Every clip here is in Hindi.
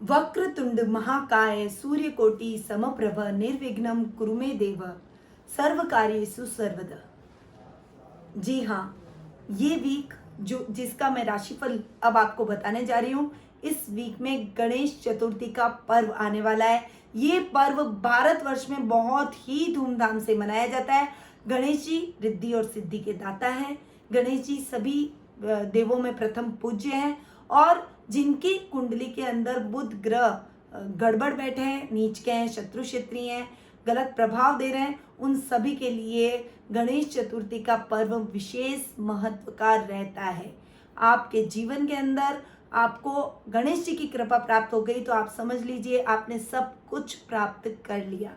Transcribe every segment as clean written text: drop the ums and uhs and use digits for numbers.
वक्रतुंड महाकाय सूर्यकोटि समप्रभ निर्विघ्नं कुरु मे देव सर्व कार्येषु सर्वदा। जी हाँ, ये वीक जो जिसका मैं राशिफल अब आपको बताने जा रही हूँ, इस वीक में गणेश चतुर्थी का पर्व आने वाला है। ये पर्व भारतवर्ष में बहुत ही धूमधाम से मनाया जाता है। गणेश जी रिद्धि और सिद्धि के दाता हैं। गणेश जी सभी देवों में प्रथम पूज्य हैं और जिनकी कुंडली के अंदर बुध ग्रह गड़बड़ बैठे हैं, नीच के हैं, शत्रु क्षेत्री हैं, गलत प्रभाव दे रहे हैं, उन सभी के लिए गणेश चतुर्थी का पर्व विशेष महत्व का रहता है। आपके जीवन के अंदर आपको गणेश जी की कृपा प्राप्त हो गई तो आप समझ लीजिए आपने सब कुछ प्राप्त कर लिया।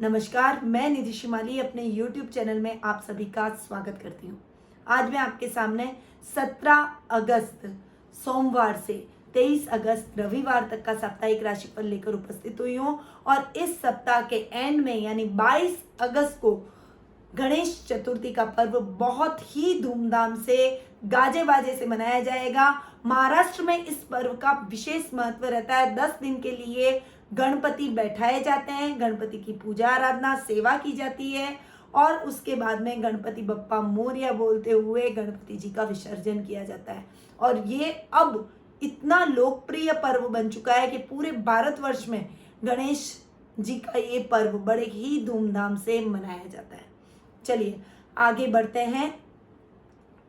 नमस्कार, मैं निधि शिमाली अपने YouTube चैनल में आप सभी का स्वागत करती हूँ। आज मैं आपके सामने 17 अगस्त सोमवार से 23 अगस्त रविवार तक का साप्ताहिक राशिफल लेकर उपस्थित हुई हूँ और इस सप्ताह के एंड में यानी 22 अगस्त को गणेश चतुर्थी का पर्व बहुत ही धूमधाम से गाजे बाजे से मनाया जाएगा। महाराष्ट्र में इस पर्व का विशेष महत्व रहता है। 10 दिन के लिए गणपति बैठाए जाते हैं, गणपति की पूजा आराधना सेवा की जाती है और उसके बाद में गणपति बप्पा मोरया बोलते हुए गणपति जी का विसर्जन किया जाता है। और ये अब इतना लोकप्रिय पर्व बन चुका है कि पूरे भारतवर्ष में गणेश जी का ये पर्व बड़े ही धूमधाम से मनाया जाता है। चलिए आगे बढ़ते हैं,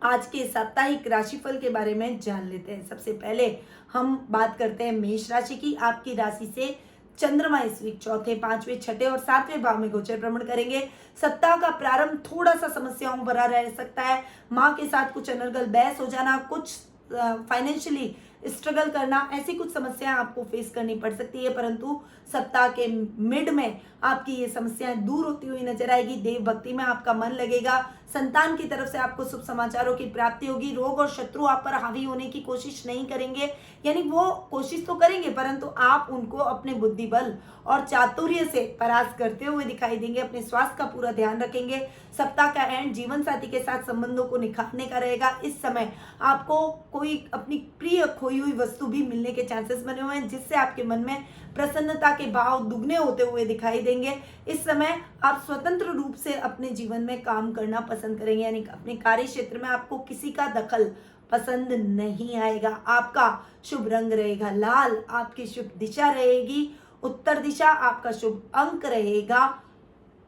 आज के साप्ताहिक राशिफल के बारे में जान लेते हैं। सबसे पहले हम बात करते हैं मेष राशि की। आपकी राशि से चंद्रमा इस वीक चौथे, पांचवें, छठे और सातवें भाव में गोचर भ्रमण करेंगे। सप्ताह का प्रारंभ थोड़ा सा समस्याओं भरा रह सकता है। माँ के साथ कुछ अनर्गल बहस हो जाना, कुछ फाइनेंशियली स्ट्रगल करना, ऐसी कुछ समस्याएं आपको फेस करनी पड़ सकती है, परंतु सप्ताह के मिड में आपकी ये समस्याएं दूर होती हुई नजर आएगी। देव भक्ति में आपका मन लगेगा। संतान की तरफ से आपको शुभ समाचारों की प्राप्ति होगी। रोग और शत्रु आप पर हावी होने की कोशिश नहीं करेंगे, यानी वो कोशिश तो करेंगे परंतु आप उनको अपने बुद्धि बल और चातुर्य से परास्त करते हुए दिखाई देंगे। अपने स्वास्थ्य का पूरा ध्यान रखेंगे। सप्ताह का एंड जीवन साथी के साथ संबंधों को निखारने का रहेगा। इस समय आपको कोई अपनी प्रिय खोई हुई वस्तु भी मिलने के चांसेस बने हुए हैं, जिससे आपके मन में प्रसन्नता के भाव दुगने होते हुए दिखाई देंगे। इस समय आप स्वतंत्र रूप से अपने जीवन में काम करना पसंद करेंगे, यानी अपने कार्य क्षेत्र में आपको किसी का दखल पसंद नहीं आएगा। आपका शुभ रंग रहेगा लाल, आपकी शुभ दिशा रहेगी उत्तर दिशा, आपका शुभ अंक रहेगा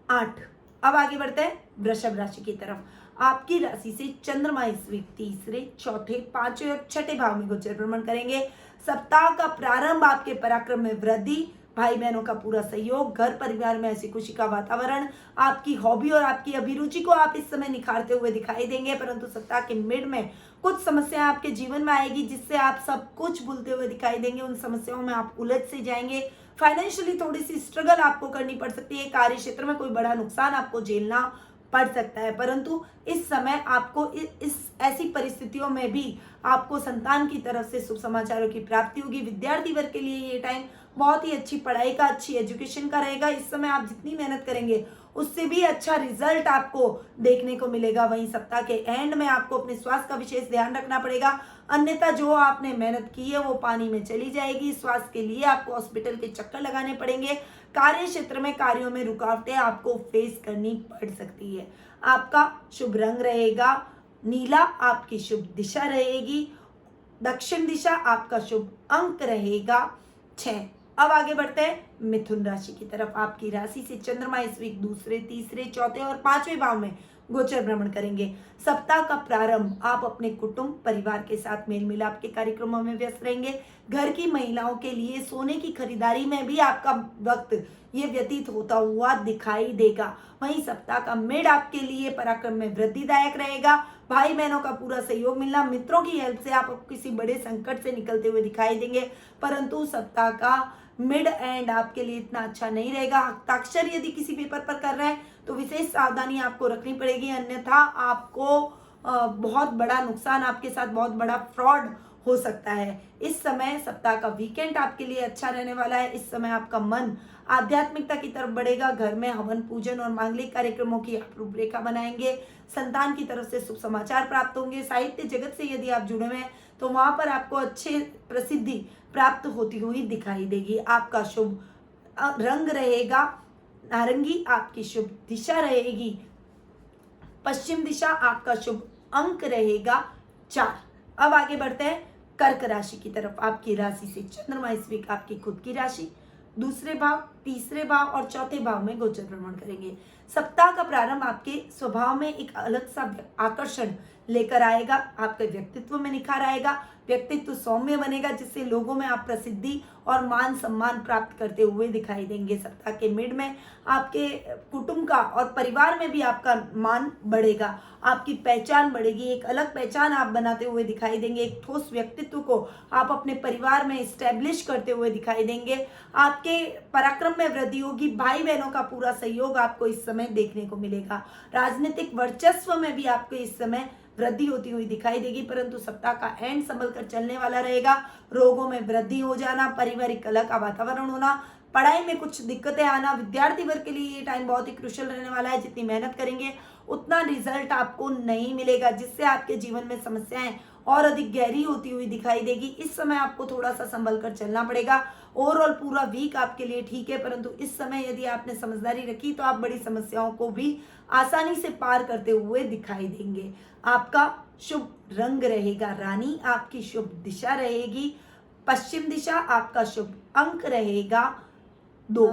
8। अब आगे बढ़ते हैं वृषभ राशि की तरफ। आपकी राशि से चंद्रमा इस वीक तीसरे, चौथे, पांचवें और छठे भाव में गोचर भ्रमण करेंगे। सप्ताह का प्रारंभ आपके पराक्रम में वृद्धि, भाई बहनों का पूरा सहयोग, घर परिवार में ऐसी खुशी का वातावरण, आपकी हॉबी और आपकी अभिरुचि को आप इस समय निखारते हुए दिखाई देंगे। परंतु सप्ताह के मिड में कुछ समस्याएं आपके जीवन में आएगी, जिससे आप सब कुछ भूलते हुए दिखाई देंगे। उन समस्याओं में आप उलझ से जाएंगे। फाइनेंशियली थोड़ी सी स्ट्रगल आपको करनी पड़ सकती है। कार्य क्षेत्र में कोई बड़ा नुकसान आपको झेलना पड़ सकता है, परंतु इस समय आपको इस ऐसी परिस्थितियों में भी आपको संतान की तरफ से शुभ समाचारों की प्राप्ति होगी। विद्यार्थी वर्ग के लिए ये टाइम बहुत ही अच्छी पढ़ाई का, अच्छी एजुकेशन का रहेगा। इस समय आप जितनी मेहनत करेंगे उससे भी अच्छा रिजल्ट आपको देखने को मिलेगा। वहीं सप्ताह के एंड में आपको अपने स्वास्थ्य का विशेष ध्यान रखना पड़ेगा, अन्यथा जो आपने मेहनत की है वो पानी में चली जाएगी। स्वास्थ्य के लिए आपको हॉस्पिटल के चक्कर लगाने पड़ेंगे। कार्य क्षेत्र में कार्यों में रुकावटें आपको फेस करनी पड़ सकती है। आपका शुभ रंग रहेगा नीला, आपकी शुभ दिशा रहेगी दक्षिण दिशा, आपका शुभ अंक रहेगा 6। अब आगे बढ़ते हैं मिथुन राशि की तरफ। आपकी राशि से चंद्रमा इस वीक दूसरे, तीसरे, चौथे और पांचवें भाव में गोचर भ्रमण करेंगे। सप्ताह का प्रारंभ आप अपने कुटुंब परिवार के साथ मेल मिलाप के कार्यक्रमों में व्यस्त रहेंगे। घर की महिलाओं के लिए सोने की खरीदारी में भी आपका वक्त ये व्यतीत होता हुआ दिखाई देगा। वहीं सप्ताह का मिड आपके लिए पराक्रम में वृद्धिदायक रहेगा। भाई बहनों का पूरा सहयोग मिलना, मित्रों की हेल्प से आप किसी बड़े संकट से निकलते हुए दिखाई देंगे। परंतु सप्ताह का मिड एंड आपके लिए इतना अच्छा नहीं रहेगा। हस्ताक्षर यदि किसी पेपर पर कर रहे हैं तो विशेष सावधानी आपको रखनी पड़ेगी, अन्यथा आपको बहुत बड़ा नुकसान, आपके साथ बहुत बड़ा फ्रॉड हो सकता है। इस समय सप्ताह का वीकेंड आपके लिए अच्छा रहने वाला है। इस समय आपका मन आध्यात्मिकता की तरफ बढ़ेगा। घर में हवन पूजन और मांगलिक कार्यक्रमों की आप रूपरेखा बनाएंगे। संतान की तरफ से शुभ समाचार प्राप्त होंगे। साहित्य जगत से यदि आप जुड़े हुए हैं तो वहां पर आपको अच्छे प्रसिद्धि प्राप्त होती हुई दिखाई देगी। आपका शुभ रंग रहेगा नारंगी, आपकी शुभ दिशा रहेगी पश्चिम दिशा, आपका शुभ अंक रहेगा 4। अब आगे बढ़ते हैं कर्क राशि की तरफ। आपकी राशि से चंद्रमा इस वीक आपकी खुद की राशि, दूसरे भाव, तीसरे भाव और चौथे भाव में गोचर भ्रमण करेंगे। सप्ताह का प्रारंभ आपके स्वभाव में एक अलग सा आकर्षण लेकर आएगा, आपके व्यक्तित्व में निखार आएगा, व्यक्तित्व सौम्य बनेगा, जिससे लोगों में आप प्रसिद्धि और मान सम्मान प्राप्त करते हुए दिखाई देंगे। सप्ताह के मिड में आपके कुटुंब का और परिवार में भी आपका मान बढ़ेगा, आपकी पहचान बढ़ेगी, एक अलग पहचान आप बनाते हुए दिखाई देंगे, एक ठोस व्यक्तित्व को आप अपने परिवार में स्टैब्लिश करते हुए दिखाई देंगे। आपके पराक्रम में वृद्धि होगी, भाई बहनों का पूरा सहयोग आपको इस समय देखने को मिलेगा। राजनीतिक वर्चस्व में भी आपको इस समय वृद्धि होती हुई दिखाई देगी, परंतु सप्ताह का एंड संभल कर चलने वाला रहेगा। रोगों में वृद्धि हो जाना, पारिवारिक कलह का वातावरण होना, पढ़ाई में कुछ दिक्कतें आना, विद्यार्थी वर्ग के लिए ये टाइम बहुत ही क्रुशियल रहने वाला है। जितनी मेहनत करेंगे उतना रिजल्ट आपको नहीं मिलेगा, जिससे आपके जीवन में समस्याएं और अधिक गहरी होती हुई दिखाई देगी। इस समय आपको थोड़ा सा संभल कर चलना पड़ेगा। ओवरऑल पूरा वीक आपके लिए ठीक है, परंतु इस समय यदि आपने समझदारी रखी तो आप बड़ी समस्याओं को भी आसानी से पार करते हुए दिखाई देंगे। आपका शुभ रंग रहेगा रानी, आपकी शुभ दिशा रहेगी पश्चिम दिशा, आपका शुभ अंक रहेगा 2।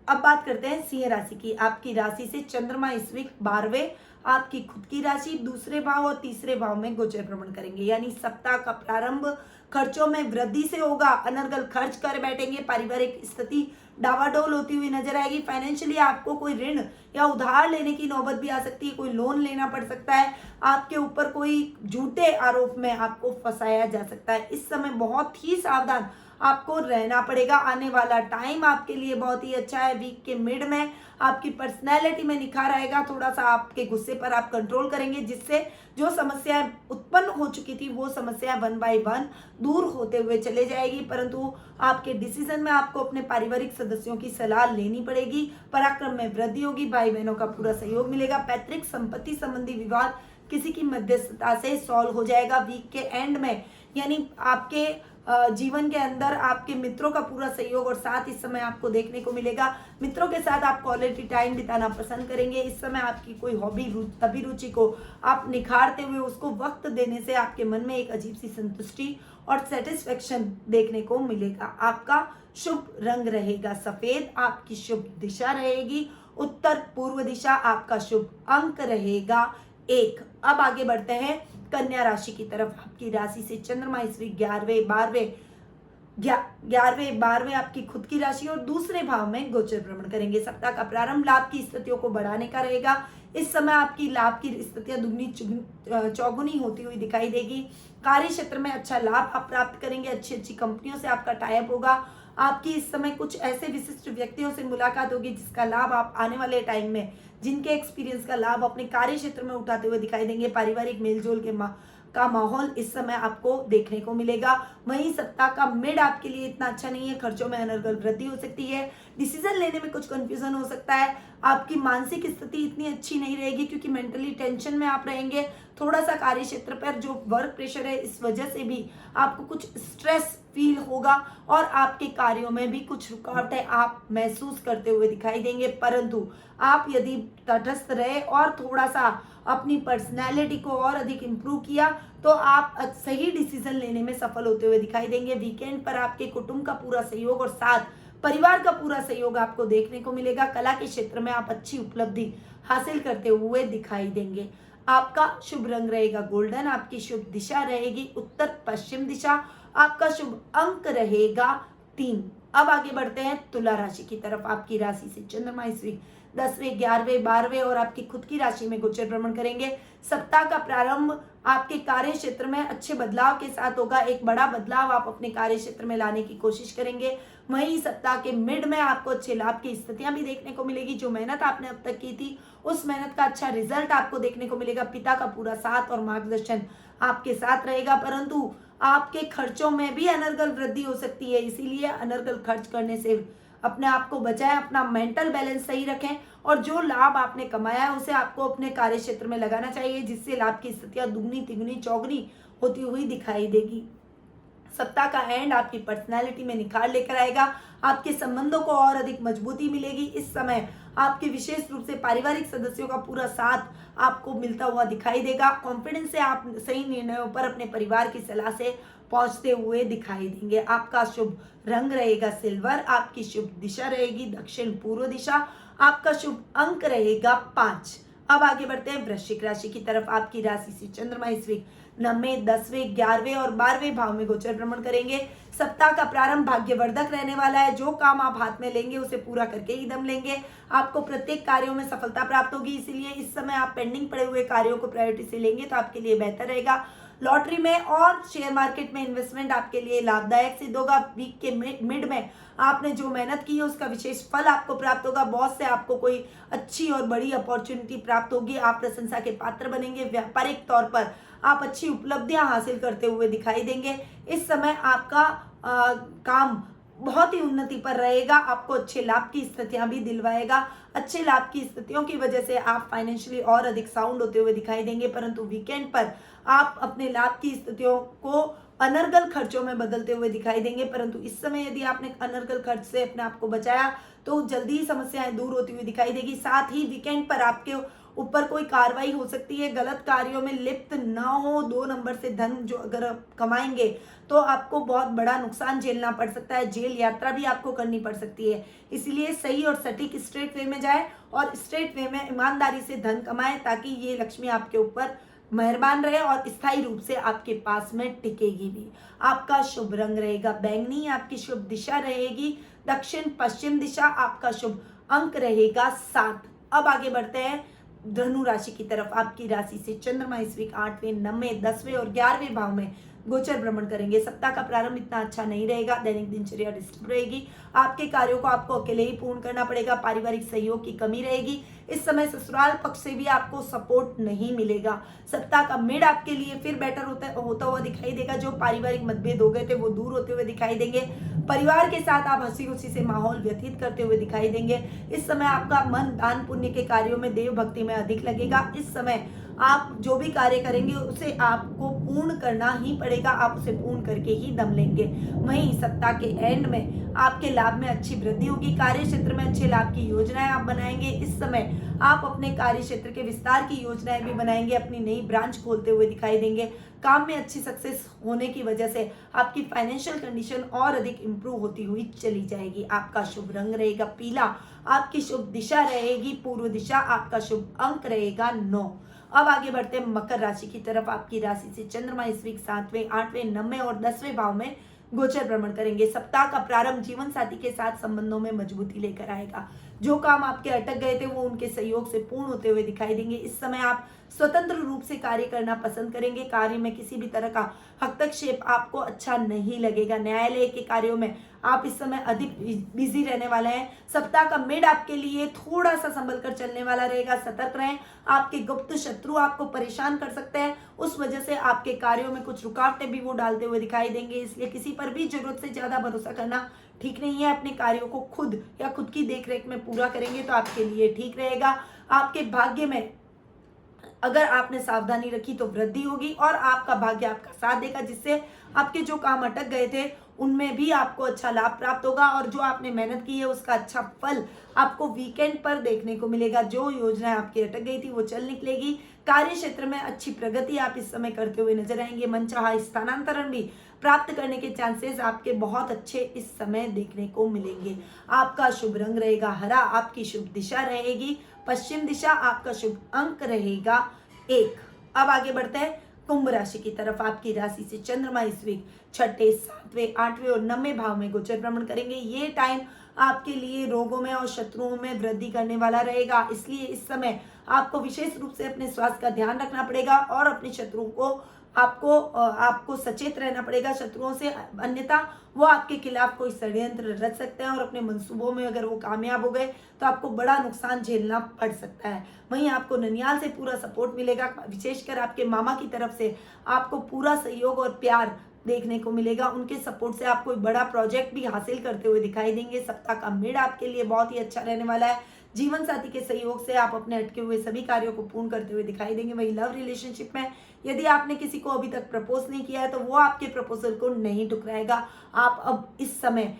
अब बात करते हैं सिंह राशि की। आपकी राशि से चंद्रमा इस वीक 12वें आपकी खुद की राशि, दूसरे भाव और तीसरे भाव में गोचर भ्रमण करेंगे। यानी सप्ताह का प्रारंभ खर्चों में वृद्धि से होगा, अनर्गल खर्च कर बैठेंगे, पारिवारिक स्थिति डावाडोल होती हुई नजर आएगी। फाइनेंशियली आपको कोई ऋण या उधार लेने की नौबत भी आ सकती है, कोई लोन लेना पड़ सकता है, आपके ऊपर कोई झूठे आरोप में आपको फंसाया जा सकता है। इस समय बहुत ही सावधान आपको रहना पड़ेगा। आने वाला टाइम आपके लिए बहुत ही अच्छा है। वीक के मिड में आपकी पर्सनैलिटी में निखार आएगा, थोड़ा सा आपके गुस्से पर आप कंट्रोल करेंगे, जिससे जो समस्याएं उत्पन्न हो चुकी थी वो समस्याएं 1 बाय 1 दूर होते हुए चले जाएगी। परंतु आपके डिसीजन में आपको अपने पारिवारिक सदस्यों की सलाह लेनी पड़ेगी। पराक्रम में वृद्धि होगी, भाई बहनों का पूरा सहयोग मिलेगा। पैतृक संपत्ति संबंधी विवाद किसी की मध्यस्थता से सॉल्व हो जाएगा वीक के एंड में। यानी आपके जीवन के अंदर आपके मित्रों का पूरा सहयोग और साथ इस समय आपको देखने को मिलेगा। मित्रों के साथ आप क्वालिटी टाइम बिताना पसंद करेंगे। इस समय आपकी कोई हॉबी अभिरुचि को आप निखारते हुए उसको वक्त देने से आपके मन में एक अजीब सी संतुष्टि और सेटिस्फेक्शन देखने को मिलेगा। आपका शुभ रंग रहेगा सफेद, आपकी शुभ दिशा रहेगी उत्तर पूर्व दिशा, आपका शुभ अंक रहेगा 1। अब आगे बढ़ते हैं कन्या राशि की तरफ। आपकी राशि से चंद्रमा इस वीक 11वें 12वें आपकी खुद की राशि और दूसरे भाव में गोचर भ्रमण करेंगे। सप्ताह का प्रारंभ लाभ की स्थितियों को बढ़ाने का रहेगा। इस समय आपकी लाभ की स्थितियां दुगनी चौगुनी होती हुई दिखाई देगी। कार्य क्षेत्र में अच्छा लाभ आप प्राप्त करेंगे, अच्छी अच्छी कंपनियों से आपका टाइप होगा। आपकी इस समय कुछ ऐसे विशिष्ट व्यक्तियों से मुलाकात होगी जिसका लाभ आप आने वाले टाइम में, जिनके एक्सपीरियंस का लाभ अपने कार्य क्षेत्र में उठाते हुए दिखाई देंगे। पारिवारिक मेलजोल का माहौल इस समय आपको देखने को मिलेगा। वहीं सप्ताह का मिड आपके लिए इतना अच्छा नहीं है, खर्चों में अनर्गल वृद्धि हो सकती है, डिसीजन लेने में कुछ कंफ्यूजन हो सकता है। आपकी मानसिक स्थिति इतनी अच्छी नहीं रहेगी क्योंकि मेंटली टेंशन में आप रहेंगे। थोड़ा सा कार्य क्षेत्र पर जो वर्क प्रेशर है इस वजह से भी आपको कुछ स्ट्रेस फील होगा और आपके कार्यों में भी कुछ रुकावटें आप महसूस करते हुए दिखाई देंगे। परंतु आप यदि तटस्थ रहे और थोड़ा सा अपनी पर्सनैलिटी को और अधिक इम्प्रूव किया तो आप सही डिसीजन लेने में सफल होते हुए दिखाई देंगे। वीकेंड पर आपके कुटुंब का पूरा सहयोग और साथ परिवार का पूरा सहयोग आपको देखने को मिलेगा। कला के क्षेत्र में आप अच्छी उपलब्धि हासिल करते हुए दिखाई देंगे। आपका शुभ रंग रहेगा गोल्डन, आपकी शुभ दिशा रहेगी उत्तर पश्चिम दिशा, आपका शुभ अंक रहेगा 3। अब आगे बढ़ते हैं तुला राशि की तरफ। आपकी राशि से चंद्रमा इस वीक 10वें 11वें 12वें और आपकी खुद की राशि में गोचर भ्रमण करेंगे। सप्ताह का प्रारंभ आपके कार्य क्षेत्र में अच्छे बदलाव के साथ होगा। एक बड़ा बदलाव आप अपने कार्य क्षेत्र में लाने की कोशिश करेंगे। वहीं सप्ताह के मिड में आपको अच्छे लाभ की स्थितियां भी देखने को मिलेगी। जो मेहनत आपने अब तक की थी उस मेहनत का अच्छा रिजल्ट आपको देखने को मिलेगा। पिता का पूरा साथ और मार्गदर्शन आपके साथ रहेगा, परंतु आपके खर्चों में भी अनर्गल वृद्धि हो सकती है, इसीलिए अनर्गल खर्च करने से अपने आप को बचाएं, अपना मेंटल बैलेंस सही रखें और जो लाभ आपने कमाया है उसे आपको अपने कार्य क्षेत्र में लगाना चाहिए, जिससे लाभ की स्थितियां दुगनी तिगुनी चौगुनी होती हुई दिखाई देगी। सप्ताह का एंड आपकी पर्सनैलिटी में निखार लेकर आएगा, आपके संबंधों को और अधिक मजबूती मिलेगी। इस समय आपके विशेष रूप से पारिवारिक सदस्यों का पूरा साथ आपको मिलता हुआ दिखाई देगा। कॉन्फिडेंस से आप सही निर्णयों पर अपने परिवार की सलाह से पहुंचते हुए दिखाई देंगे। आपका शुभ रंग रहेगा सिल्वर, आपकी शुभ दिशा रहेगी दक्षिण पूर्व दिशा, आपका शुभ अंक रहेगा 5। अब आगे बढ़ते हैं वृश्चिक राशि की तरफ। आपकी राशि से चंद्रमा इस वीक 9वें, 10वें, 11वें और 12वें भाव में गोचर भ्रमण करेंगे। सप्ताह का प्रारंभ भाग्यवर्धक रहने वाला है। जो काम आप हाथ में लेंगे उसे पूरा करके ही दम लेंगे। आपको प्रत्येक कार्यों में सफलता प्राप्त होगी, इसीलिए इस समय आप पेंडिंग पड़े हुए कार्यों को प्रायोरिटी से लेंगे तो आपके लिए बेहतर रहेगा। लॉटरी में और शेयर मार्केट में इन्वेस्टमेंट आपके लिए लाभदायक सिद्ध होगा। वीक के मिड में आपने जो मेहनत की है उसका विशेष फल आपको प्राप्त होगा। बॉस से आपको कोई अच्छी और बड़ी अपॉर्चुनिटी प्राप्त होगी, आप प्रशंसा के पात्र बनेंगे। व्यापारिक तौर पर आप अच्छी उपलब्धियां हासिल करते हुए दिखाई देंगे। इस समय आपका काम बहुत ही उन्नति पर रहेगा, आपको अच्छे लाभ की स्थितियां भी दिलवाएगा। अच्छे लाभ की स्थितियों की वजह से आप फाइनेंशियली और अधिक साउंड होते हुए दिखाई देंगे, परंतु वीकेंड पर आप अपने लाभ की स्थितियों को अनर्गल खर्चों में बदलते हुए दिखाई देंगे। परंतु इस समय यदि आपने अनर्गल खर्च से अपने आप को बचाया तो जल्दी ही समस्याएं दूर होती हुई दिखाई देगी। साथ ही वीकेंड पर आपके ऊपर कोई कार्रवाई हो सकती है, गलत कार्यों में लिप्त ना हो। 2 नंबर से धन जो अगर आप कमाएंगे तो आपको बहुत बड़ा नुकसान झेलना पड़ सकता है, जेल यात्रा भी आपको करनी पड़ सकती है। इसलिए सही और सटीक स्ट्रेट वे में जाए और स्ट्रेट वे में ईमानदारी से धन कमाएं, ताकि ये लक्ष्मी आपके ऊपर मेहरबान रहे और स्थायी रूप से आपके पास में टिकेगी भी। आपका शुभ रंग रहेगा बैंगनी, आपकी शुभ दिशा रहेगी दक्षिण पश्चिम दिशा, आपका शुभ अंक रहेगा 7। अब आगे बढ़ते हैं धनु राशि की तरफ। आपकी राशि से चंद्रमा इस वीक 8वें, 9वें, 10वें और 11वें भाव में गोचर भ्रमण करेंगे। सप्ताह का प्रारंभ इतना अच्छा नहीं रहेगा, दैनिक दिनचर्या डिस्टर्ब रहेगी, आपके कार्यों को आपको अकेले ही पूर्ण करना पड़ेगा, पारिवारिक सहयोग की कमी रहेगी। इस समय ससुराल पक्ष से भी आपको सपोर्ट नहीं मिलेगा। सप्ताह का मिड आपके लिए फिर बेटर होता हुआ दिखाई देगा। जो पारिवारिक मतभेद हो गए थे वो दूर होते हुए दिखाई देंगे। परिवार के साथ आप हंसी खुशी से माहौल व्यतीत करते हुए दिखाई देंगे। इस समय आपका मन दान पुण्य के कार्यों में, देव भक्ति में अधिक लगेगा। इस समय आप जो भी कार्य करेंगे उसे आपको पूर्ण करना ही पड़ेगा, आप उसे पूर्ण करके ही दम लेंगे। वहीं सप्ताह के एंड में आपके लाभ में अच्छी वृद्धि होगी। कार्य क्षेत्र में अच्छे लाभ की योजनाएं आप बनाएंगे। इस समय आप अपने कार्य क्षेत्र के विस्तार की योजनाएं भी बनाएंगे, अपनी नई ब्रांच खोलते हुए दिखाई देंगे। काम में अच्छी सक्सेस होने की वजह से आपकी फाइनेंशियल कंडीशन और अधिक इंप्रूव होती हुई चली जाएगी। आपका शुभ रंग रहेगा पीला, आपकी शुभ दिशा रहेगी पूर्व दिशा, आपका शुभ अंक रहेगा 9। अब आगे बढ़ते हैं मकर राशि की तरफ। आपकी राशि से चंद्रमा इस वीक 7वें, 8वें, 9वें और 10वें भाव में गोचर भ्रमण करेंगे। सप्ताह का प्रारंभ जीवन साथी के साथ संबंधों में मजबूती लेकर आएगा। जो काम आपके अटक गए थे वो उनके सहयोग से पूर्ण होते हुए दिखाई देंगे। इस समय आप स्वतंत्र रूप से कार्य करना पसंद करेंगे। कार्य में किसी भी तरह का हस्तक्षेप आपको अच्छा नहीं लगेगा। न्यायालय के कार्यों में आप इस समय अधिक बिजी रहने वाले हैं। सप्ताह का मिड आपके लिए थोड़ा सा संभल कर चलने वाला रहेगा, सतर्क रहें। आपके गुप्त शत्रु आपको परेशान कर सकते हैं, उस वजह से आपके कार्यों में कुछ रुकावटें भी वो डालते हुए दिखाई देंगे। इसलिए किसी पर भी जरूरत से ज्यादा भरोसा करना ठीक नहीं है। अपने कार्यों को खुद या खुद की देखरेख में पूरा करेंगे तो आपके लिए ठीक रहेगा। आपके भाग्य में अगर आपने सावधानी रखी तो वृद्धि होगी और आपका भाग्य आपका साथ देगा, जिससे आपके जो काम अटक गए थे उनमें भी आपको अच्छा लाभ प्राप्त होगा और जो आपने मेहनत की है उसका अच्छा फल आपको वीकेंड पर देखने को मिलेगा। जो योजनाएं आपकी अटक गई थी वो चल निकलेगी। कार्य क्षेत्र में अच्छी प्रगति आप इस समय करते हुए नजर आएंगे। मनचाहा स्थानांतरण भी प्राप्त करने के चांसेस आपके बहुत अच्छे इस समय देखने को मिलेंगे। आपका शुभ रंग रहेगा हरा, आपकी शुभ दिशा रहेगी पश्चिम दिशा, आपका शुभ अंक रहेगा 1। अब आगे बढ़ते हैं कुंभ राशि की तरफ। आपकी राशि से चंद्रमा इस वीक 6ठे, 7वें, 8वें और 9वें भाव में गोचर भ्रमण करेंगे। ये टाइम आपके लिए रोगों में और शत्रुओं में वृद्धि करने वाला रहेगा, इसलिए इस समय आपको विशेष रूप से अपने स्वास्थ्य का ध्यान रखना पड़ेगा और अपने शत्रुओं को आपको सचेत रहना पड़ेगा शत्रुओं से, अन्यथा वो आपके खिलाफ कोई षड्यंत्र रच सकते हैं और अपने मंसूबों में अगर वो कामयाब हो गए तो आपको बड़ा नुकसान झेलना पड़ सकता है। वहीं आपको ननियाल से पूरा सपोर्ट मिलेगा, विशेषकर आपके मामा की तरफ से आपको पूरा सहयोग और प्यार देखने को मिलेगा। उनके सपोर्ट से आप कोई बड़ा प्रोजेक्ट भी हासिल करते हुए दिखाई देंगे। सप्ताह का मिड आपके लिए बहुत ही अच्छा रहने वाला है। जीवन साथी के सहयोग से आप अपने अटके हुए सभी कार्यों को पूर्ण करते हुए दिखाई देंगे। वही लव रिलेशनशिप में यदि आपने किसी को अभी तक प्रपोज नहीं किया है तो वो आपके प्रपोजल को नहीं ठुकराएगा। आप अब इस समय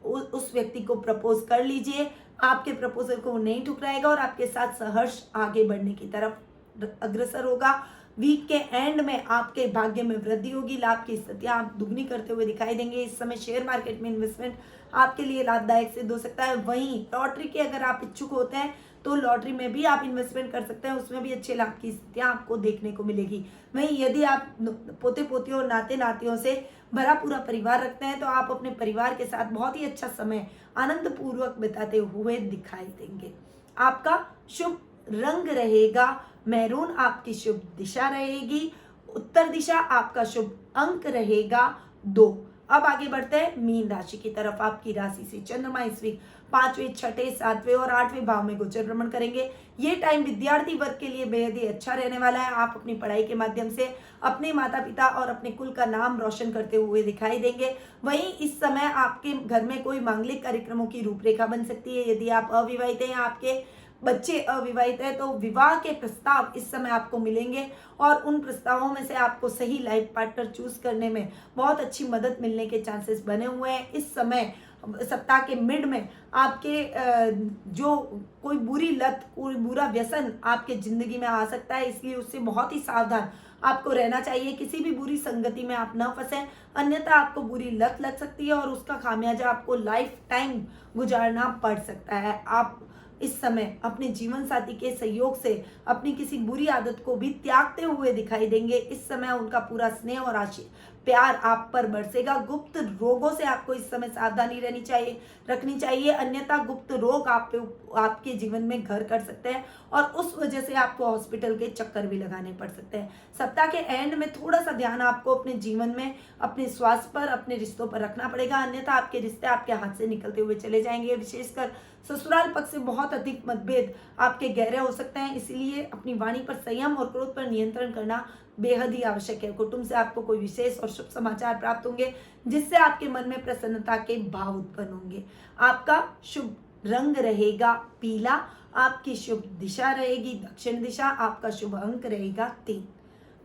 उस व्यक्ति को प्रपोज कर लीजिए, आपके प्रपोजल को वो नहीं ठुकराएगा और आपके साथ सहर्ष आगे बढ़ने की तरफ अग्रसर होगा। वीक के एंड में आपके भाग्य में वृद्धि होगी, लाभ की स्थितियां आप दुगनी करते हुए दिखाई देंगे। इस समय शेयर मार्केट में इन्वेस्टमेंट आपके लिए लाभदायक सिद्ध हो सकता है। वहीं लॉटरी के अगर आप इच्छुक होते हैं तो लॉटरी में भी आप इन्वेस्टमेंट कर सकते हैं, उसमें भी अच्छे लाभ की स्थितियां आपको देखने को मिलेगी। वहीं यदि आप पोते पोतियों और नाते नातियों से भरा पूरा परिवार रखते हैं तो आप अपने परिवार के साथ बहुत ही अच्छा समय आनंद पूर्वक बिताते हुए दिखाई देंगे। आपका शुभ रंग रहेगा मैरून, आपकी शुभ दिशा रहेगी उत्तर दिशा, आपका शुभ अंक रहेगा 2। अब आगे बढ़ते हैं मीन राशि की तरफ। आपकी राशि से चंद्रमा इस वीक 5वें, 6ठे, 7वें और 8वें भाव में गोचर भ्रमण करेंगे। ये टाइम विद्यार्थी वर्ग के लिए बेहद ही अच्छा रहने वाला है। आप अपनी पढ़ाई के माध्यम से अपने माता पिता और अपने कुल का नाम रोशन करते हुए दिखाई देंगे। वहीं इस समय आपके घर में कोई मांगलिक कार्यक्रमों की रूपरेखा बन सकती है। यदि आप अविवाहित हैं, आपके बच्चे अविवाहित है तो विवाह के प्रस्ताव इस समय आपको मिलेंगे और उन प्रस्तावों में से आपको सही लाइफ पार्टनर चूज करने में बहुत अच्छी मदद मिलने के चांसेस बने हुए हैं। इस समय सप्ताह के मिड में आपके जो कोई बुरी लत, कोई बुरा व्यसन आपके जिंदगी में आ सकता है, इसलिए उससे बहुत ही सावधान आपको रहना चाहिए। किसी भी बुरी संगति में आप न फंसे, अन्यथा आपको बुरी लत लग सकती है और उसका खामियाजा आपको लाइफ टाइम गुजारना पड़ सकता है। आप इस समय अपने जीवन साथी के सहयोग से अपनी किसी बुरी आदत को भी त्यागते हुए दिखाई देंगे। इस समय उनका पूरा स्नेह और प्यार आप पर बरसेगा। गुप्त रोगों से आपको इस समय सावधानी रखनी चाहिए, अन्यथा गुप्त रोग आपके जीवन में घर कर सकते हैं और उस वजह से आपको हॉस्पिटल के चक्कर भी लगाने पड़ सकते हैं। सप्ताह के एंड में थोड़ा सा ध्यान आपको अपने जीवन में, अपने स्वास्थ्य पर, अपने रिश्तों पर रखना पड़ेगा, अन्यथा आपके रिश्ते आपके हाथ से निकलते हुए चले जाएंगे। विशेषकर ससुराल पक्ष से बहुत अधिक मतभेद आपके गहरे हो सकते हैं, इसलिए अपनी वाणी पर संयम और क्रोध पर नियंत्रण करना बेहद ही आवश्यक है। कुटुंब से आपको कोई विशेष और शुभ समाचार प्राप्त होंगे जिससे आपके मन में प्रसन्नता के भाव उत्पन्न होंगे। आपका शुभ रंग रहेगा पीला, आपकी शुभ दिशा रहेगी दक्षिण दिशा, आपका शुभ अंक रहेगा 3।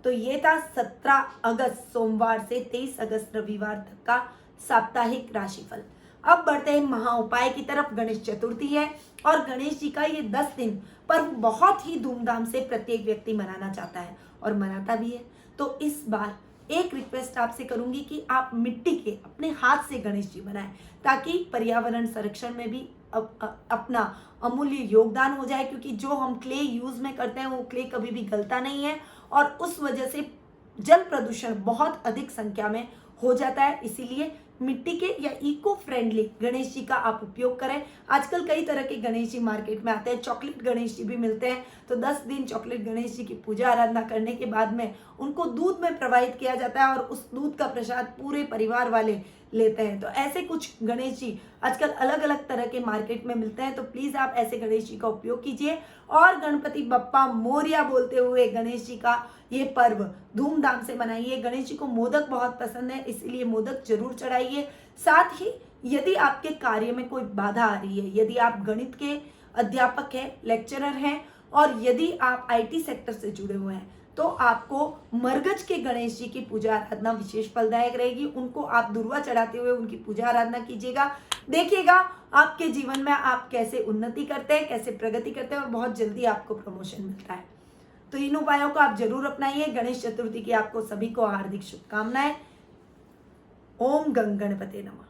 तो ये था 17 अगस्त सोमवार से 23 अगस्त रविवार तक का साप्ताहिक राशिफल। अब बढ़ते हैं महा उपाय की तरफ। गणेश चतुर्थी है और गणेश जी का ये 10 दिन पर्व बहुत ही धूमधाम से प्रत्येक व्यक्ति मनाना चाहता है और मनाता भी है। तो इस बार एक रिक्वेस्ट आपसे करूंगी कि आप मिट्टी के अपने हाथ से गणेश जी बनाएं, ताकि पर्यावरण संरक्षण में भी अपना अमूल्य योगदान हो जाए, क्योंकि जो हम क्ले यूज में करते हैं वो क्ले कभी भी गलता नहीं है और उस वजह से जल प्रदूषण बहुत अधिक संख्या में हो जाता है। इसीलिए मिट्टी के या इको फ्रेंडली गणेश जी का आप उपयोग करें। आजकल कई तरह के गणेश जी मार्केट में आते हैं, चॉकलेट गणेश जी भी मिलते हैं। तो 10 दिन चॉकलेट गणेश जी की पूजा आराधना करने के बाद में उनको दूध में प्रवाहित किया जाता है और उस दूध का प्रसाद पूरे परिवार वाले लेते हैं। तो ऐसे कुछ गणेश जी आजकल अलग अलग तरह के मार्केट में मिलते हैं, तो प्लीज आप ऐसे गणेश जी का उपयोग कीजिए और गणपति बप्पा मोरिया बोलते हुए गणेश जी का ये पर्व धूमधाम से मनाइए। गणेश जी को मोदक बहुत पसंद है, इसलिए मोदक जरूर चढ़ाइए। साथ ही यदि आपके कार्य में कोई बाधा आ रही है, यदि आप गणित के अध्यापक हैं, लेक्चरर हैं और यदि आप IT सेक्टर से जुड़े हुए हैं, तो आपको मरगज के गणेश जी की पूजा आराधना विशेष फलदायक रहेगी। उनको आप दुर्वा चढ़ाते हुए उनकी पूजा आराधना कीजिएगा। देखिएगा आपके जीवन में आप कैसे उन्नति करते हैं, कैसे प्रगति करते हैं और बहुत जल्दी आपको प्रमोशन मिलता है। तो इन उपायों को आप जरूर अपनाइए। गणेश चतुर्थी की आपको सभी को हार्दिक शुभकामनाएं। ओम गंग गणपते नमः।